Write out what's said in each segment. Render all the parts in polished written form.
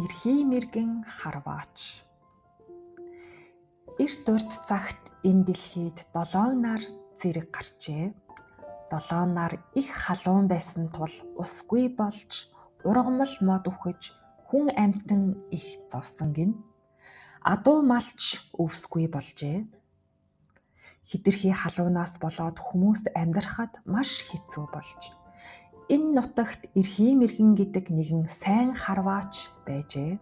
Эрхий мэргэн харваач. Эрт урт цагт энэ дэлхийд 7 нар зэрэг гарчээ. 7 нар их халуун байсан тул усгүй болж ургамал мод үхэж хүн амьтан их зовсон гин. Адуу малч өвсгүй болжээ. Хэтэрхий халуунаас болоод хүмүүс амьдрахад маш хэцүү болж. Энэ нутагт эрхий мэргэн гэдэг нэгэн сайн харваач байжээ.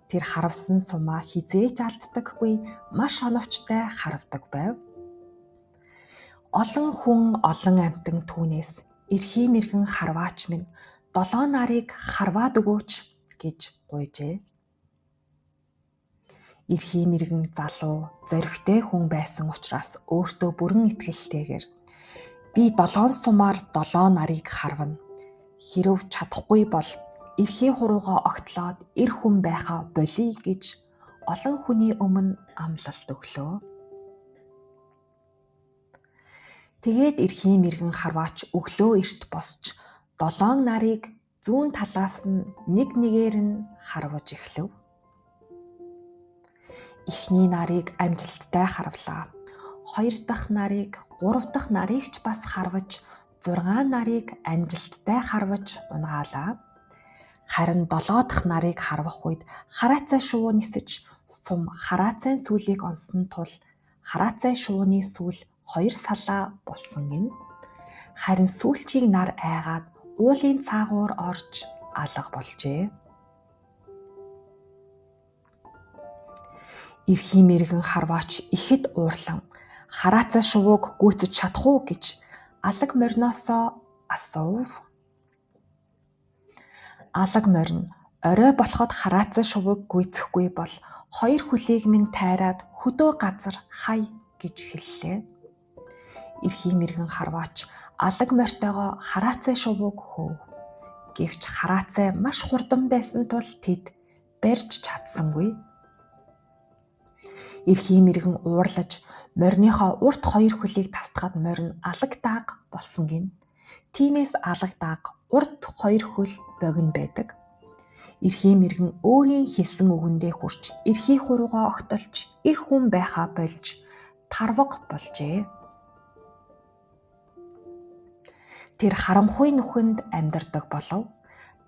Тэр харвсан сумаа хизээж алддаггүй маш оновчтой харвдаг байв. Олон хүн олон амьтан түүнээс эрхий мэргэн харваач минь 7 нарыг харваад өгөөч гэж гуйжээ. Эрхий мэргэн залуу зоригтой хүн байсан учраас өөртөө бүрэн итгэлтэйгээр би 7 сумаар 7 нарыг харвана. Хэрв чадахгүй бол эрхий хуруугаа огтлоод эр хүн байхаа болий гэж олон хүний өмнө амлалт өглөө. Тэгээд эрхий мэргэн харваач өглөө эрт босч 7 нарыг зүүн талаас нь нэг нэгээр нь харваж эхлэв. Эхний нарыг амжилттай харвлаа. 2 дахь нарыг, 3 дахь нарыг ч бас харваж 6 нарыг амжилттай харваж унгаалаа. Харин 7 дахь нарыг харвах үед хараацай шувуу нисэж сум хараацайн сүүлийг онсон тул хараацай шувууны сүүл 2 салаа болсон гин. Харин сүүлчийг нар айгаад уулын цаагуур орж алга болжээ. Эрхий мэргэн харваач ихэд уурлан хараацай шувууг гүйцэж чадах уу гэж алаг мориноосоо асуув. Алаг морин орой болоход хараацай шувууг гүйцэхгүй бол 2 хөлийг минь тайраад хөдөө газар хай гэж хэллээ. Эрхий мэргэн харваач алаг морьтойгоо хараацай шувууг хөөв. Гэвч хараацай маш хурдан байсан тул тэд барьж чадсангүй. Эрхий мэргэн уурлаж мориныхоо урт 2 хөлийг тасдахад морин алаг дааг болсон гин. Тиймээс алаг дааг урт 2 хөл богино байдаг. Эрхий мэргэн өөрийн хэлсэн үгэндээ хүрч эрхий хуруугаа огтолж эр хүн байхаа болж тарвага болжээ. Тэр харамхуй нүхэнд амьдардаг болов.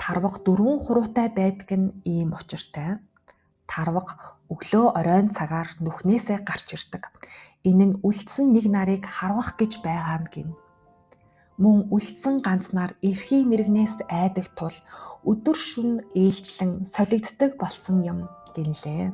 Тарвага 4 хуруутай байдаг нь ийм учиртай. Тарвага өглөө оройн цагаар нүхнээсээ гарч ирдэг. Энэ нь үлдсэн нэг нарыг харвах гэж байгаа нь гин. Мөн үлдсэн ганц нар эрхий мэргнээс айдаг тул өдөр шөнө ээлжлэн солигддог болсон юм гинлээ.